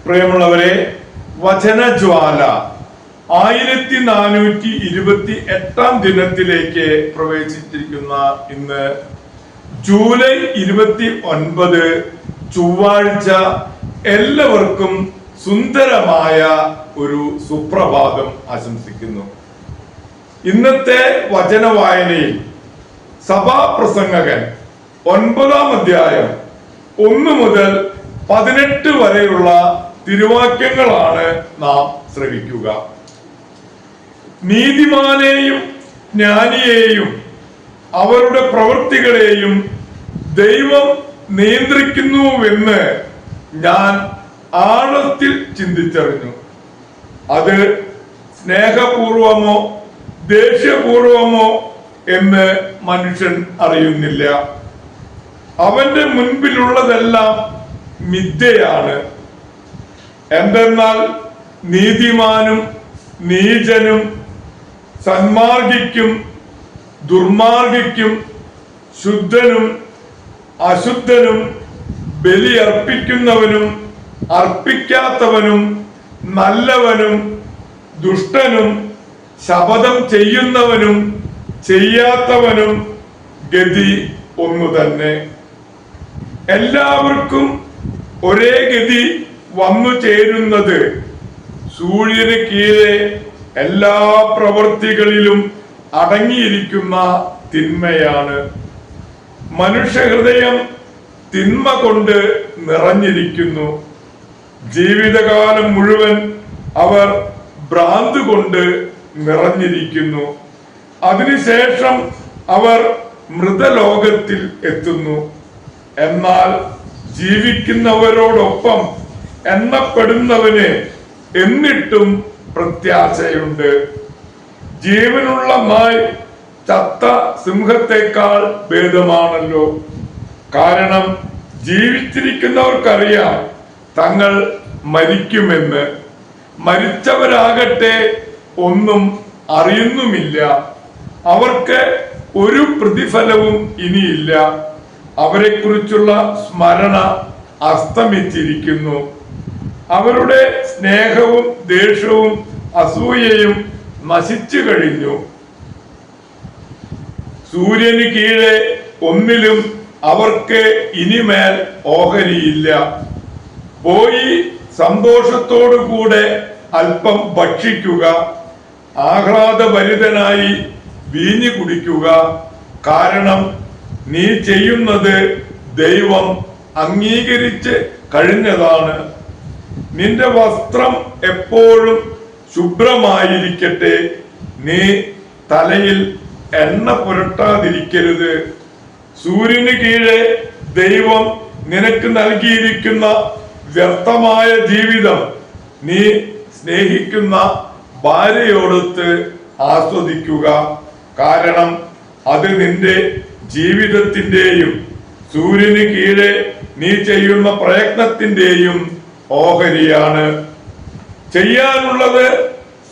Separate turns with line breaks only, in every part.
പ്രിയമുള്ളവരെ, വചനജ്വാല 1428 ദിനത്തിലേക്ക് പ്രവേശിച്ചിരിക്കുന്ന ഇന്ന് ജൂലൈ 29 ചൊവ്വാഴ്ച എല്ലാവർക്കും സുന്ദരമായ ഒരു സുപ്രഭാതം ആശംസിക്കുന്നു. ഇന്നത്തെ വചന വായനയിൽ സഭാപ്രസംഗകൻ 9-ാം അധ്യായം 1 മുതൽ 18 വരെയുള്ള തിരുവാക്യങ്ങളാണ് നാം ശ്രവിക്കുക. നീതിമാനെയും ജ്ഞാനിയെയും അവരുടെ പ്രവൃത്തികളെയും ദൈവം നിയന്ത്രിക്കുന്നുവെന്ന് ഞാൻ ആഴത്തിൽ ചിന്തിച്ചറിഞ്ഞു. അത് സ്നേഹപൂർവമോ ദേഷ്യപൂർവമോ എന്ന് മനുഷ്യൻ അറിയുന്നില്ല. അവന്റെ മുൻപിലുള്ളതെല്ലാം മിഥ്യയാണ്. എന്തെന്നാൽ നീതിമാനും നീചനും സന്മാർഗിക്കും ദുർമാർഗിക്കും ശുദ്ധനും അശുദ്ധനും ബലിയർപ്പിക്കുന്നവനും അർപ്പിക്കാത്തവനും നല്ലവനും ദുഷ്ടനും ശപഥം ചെയ്യുന്നവനും ചെയ്യാത്തവനും ഗതി ഒന്നു തന്നെ. എല്ലാവർക്കും ഒരേ ഗതി വന്നു ചേരുന്നത് സൂര്യന് കീഴെ എല്ലാ പ്രവൃത്തികളിലും അടങ്ങിയിരിക്കുന്ന തിന്മയാണ്. മനുഷ്യഹൃദയം തിന്മ കൊണ്ട് നിറഞ്ഞിരിക്കുന്നു. ജീവിതകാലം മുഴുവൻ അവർ ഭ്രാന്ത് കൊണ്ട് നിറഞ്ഞിരിക്കുന്നു. അതിനുശേഷം അവർ മൃതലോകത്തിൽ എത്തുന്നു. എന്നാൽ ജീവിക്കുന്നവരോടൊപ്പം എണ്ണപ്പെടുന്നവന് എന്നിട്ടും പ്രത്യാശയുണ്ട്. ജീവനുള്ള നായ് ചത്ത സിംഹത്തെക്കാൾ ഭേദമാണല്ലോ. കാരണം ജീവിച്ചിരിക്കുന്നവർക്കറിയാം തങ്ങൾ മരിക്കുമെന്ന്. മരിച്ചവരാകട്ടെ ഒന്നും അറിയുന്നുമില്ല. അവർക്ക് ഒരു പ്രതിഫലവും ഇനിയില്ല. അവരെ കുറിച്ചുള്ള സ്മരണ അസ്തമിച്ചിരിക്കുന്നു. അവരുടെ സ്നേഹവും ദേഷ്യവും അസൂയയും നശിച്ചു കഴിഞ്ഞു. സൂര്യന് കീഴെ ഒന്നിലും അവർക്ക് ഇനിമേൽ ഓഹരിയില്ല. പോയി സന്തോഷത്തോടുകൂടെ അല്പം ഭക്ഷിക്കുക, ആഹ്ലാദഭരിതനായി വീഞ്ഞു കുടിക്കുക. കാരണം നീ ചെയ്യുന്നത് ദൈവം അംഗീകരിച്ച് കഴിഞ്ഞതാണ്. നിന്റെ വസ്ത്രം എപ്പോഴും ശുഭ്രമായിരിക്കട്ടെ. നീ തലയിൽ എണ്ണ പുരട്ടാതിരിക്കരുത്. സൂര്യന് കീഴെ ദൈവം നിനക്ക് നൽകിയിരിക്കുന്ന വ്യർത്ഥമായ ജീവിതം നീ സ്നേഹിക്കുന്ന ഭാര്യയോടൊത്ത് ആസ്വദിക്കുക. കാരണം അത് നിന്റെ ജീവിതത്തിന്റെയും സൂര്യന് കീഴെ നീ ചെയ്യുന്ന പ്രയത്നത്തിന്റെയും ഓഹരിയാണ്. ചെയ്യാനുള്ളത്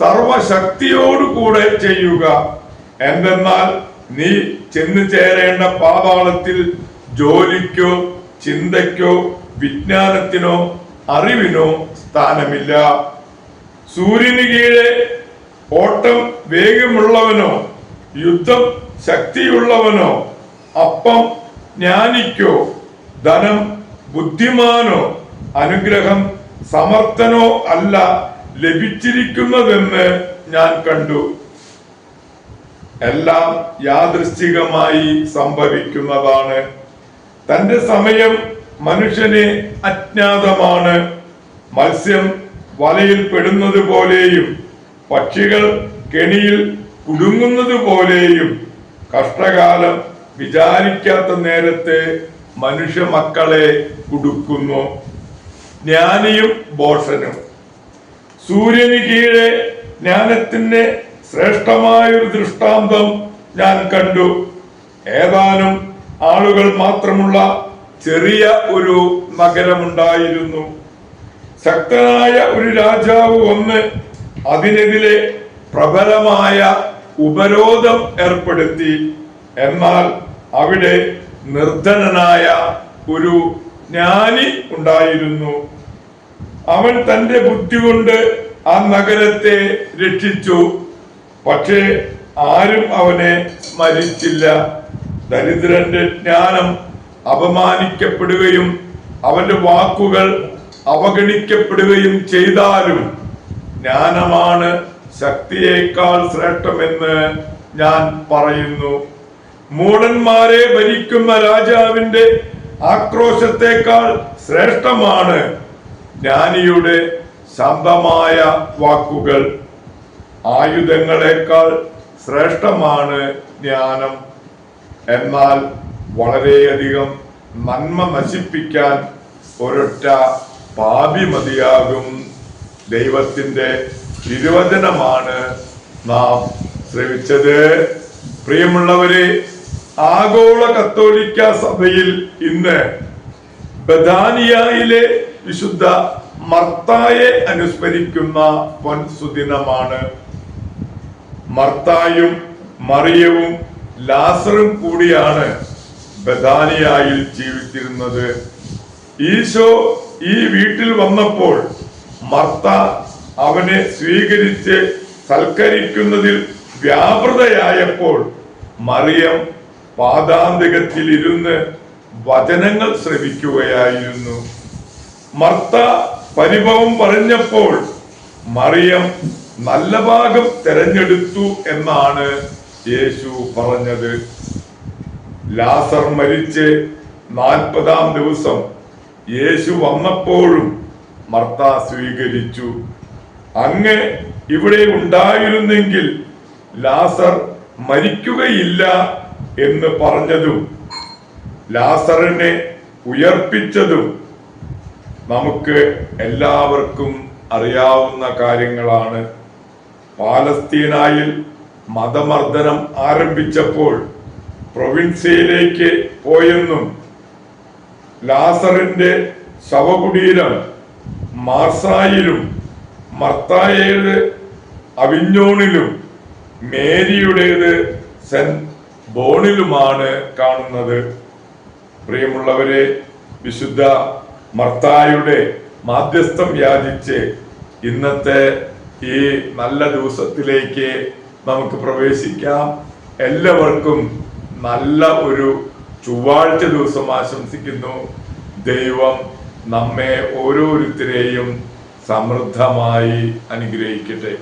സർവശക്തിയോടുകൂടെ ചെയ്യുക. എന്തെന്നാൽ നീ ചെന്നു ചേരേണ്ട പാതാളത്തിൽ ജോലിക്കോ ചിന്തയ്ക്കോ വിജ്ഞാനത്തിനോ അറിവിനോ സ്ഥാനമില്ല. സൂര്യന് കീഴെ ഓട്ടം വേഗമുള്ളവനോ യുദ്ധം ശക്തിയുള്ളവനോ അപ്പം ജ്ഞാനിക്കോ ധനം ബുദ്ധിമാനോ അനുഗ്രഹം സമർത്ഥനോ അല്ല ലഭിച്ചിരിക്കുന്നതെന്ന് ഞാൻ കണ്ടു. എല്ലാം യാദൃശ്ചികമായി സംഭവിക്കുന്നതാണ്. തന്റെ സമയം മനുഷ്യന് അജ്ഞാതമാണ്. മത്സ്യം വലയിൽ പെടുന്നത് പോലെയും പക്ഷികൾ കെണിയിൽ കുടുങ്ങുന്നത് പോലെയും കഷ്ടകാലം വിചാരിക്കാത്ത നേരത്തെ മനുഷ്യ മക്കളെ കുടുക്കുന്നു. ജ്ഞാനിയും ഭോഷനും. സൂര്യന് കീഴെ ജ്ഞാനത്തിന്റെ ശ്രേഷ്ഠമായൊരു ദൃഷ്ടാന്തം ഞാൻ കണ്ടു. ഏതാനും ആളുകൾ മാത്രമുള്ള ചെറിയ ഒരു നഗരമുണ്ടായിരുന്നു. ശക്തനായ ഒരു രാജാവ് വന്ന് അതിനെതിരെ പ്രബലമായ ഉപരോധം ഏർപ്പെടുത്തി. എന്നാൽ അവിടെ നിർധനനായ ഒരു ജ്ഞാനി ഉണ്ടായിരുന്നു. ആ അവൻ തന്റെ ബുദ്ധി കൊണ്ട് ആ നഗരത്തെ രക്ഷിച്ചു. പക്ഷേ ആരും അവനെ സ്മരിച്ചില്ല. ദരിദ്രന്റെ ജ്ഞാനം അപമാനിക്കപ്പെടുകയും അവന്റെ വാക്കുകൾ അവഗണിക്കപ്പെടുകയും ചെയ്താലും ജ്ഞാനമാണ് ശക്തിയേക്കാൾ ശ്രേഷ്ഠമെന്ന് ഞാൻ പറയുന്നു. മൂഢന്മാരെ ഭരിക്കുന്ന രാജാവിന്റെ ആക്രോശത്തെക്കാൾ ശ്രേഷ്ഠമാണ് ജ്ഞാനിയുടെ ശാന്തമായ വാക്കുകൾ. ആയുധങ്ങളെക്കാൾ ശ്രേഷ്ഠമാണ് ജ്ഞാനം. എന്നാൽ വളരെയധികം നന്മ നശിപ്പിക്കാൻ ഒരൊറ്റ പാപി മതിയാകും. ദൈവത്തിന്റെ തിരുവചനമാണ് നാം ശ്രവിച്ചത്. പ്രിയമുള്ളവരെ, ആഗോള കത്തോലിക്ക സഭയിൽ ഇന്ന് ബഥാനിയയിലെ വിശുദ്ധ മർത്തായെ അനുസ്മരിക്കുന്ന പൊൻസുദിനമാണ്. മർത്തായും മറിയവും ലാസറും കൂടിയാണ് ബഥാനിയയിൽ ജീവിച്ചിരുന്നത്. ഈശോ ഈ വീട്ടിൽ വന്നപ്പോൾ മർത്ത അവനെ സ്വീകരിച്ച് സൽക്കരിക്കുന്നതിൽ വ്യാപൃതയായപ്പോൾ മറിയം പാദാന്തികത്തിൽ ഇരുന്ന് വചനങ്ങൾ ശ്രവിക്കുകയായിരുന്നു. മർത്ത പരിഭവം പറഞ്ഞപ്പോൾ മറിയം നല്ല ഭാഗം തെരഞ്ഞെടുത്തു എന്നാണ് യേശു പറഞ്ഞത്. ലാസർ മരിച്ച് 40-ാം ദിവസം യേശു വന്നപ്പോഴും മർത്ത സ്വീകരിച്ചു. അങ്ങ് ഇവിടെ ഉണ്ടായിരുന്നെങ്കിൽ ലാസർ മരിക്കുകയില്ല എന്ന് പറഞ്ഞതും ലാസറിനെ ഉയർപ്പിച്ചതും നമുക്ക് എല്ലാവർക്കും അറിയാവുന്ന കാര്യങ്ങളാണ്. പാലസ്തീനായിൽ മതമർദ്ദനം ആരംഭിച്ചപ്പോൾ പ്രൊവിൻസിയയിലേക്ക് പോയെന്നും ലാസറിന്റെ ശവകുടീരം മാർസായിലും മർത്തായയുടെ അവിഞ്ഞോണിലും മേരിയുടേത് സെന്റ് ബോണിലുമാണ് കാണുന്നത്. പ്രിയമുള്ളവരെ, വിശുദ്ധ മർത്തായുടെ മാധ്യസ്ഥം യാചിച്ച് ഇന്നത്തെ ഈ നല്ല ദിവസത്തിലേക്ക് നമുക്ക് പ്രവേശിക്കാം. എല്ലാവർക്കും നല്ല ഒരു ചൊവ്വാഴ്ച ദിവസം ആശംസിക്കുന്നു. ദൈവം നമ്മെ ഓരോരുത്തരെയും സമൃദ്ധമായി അനുഗ്രഹിക്കട്ടെ.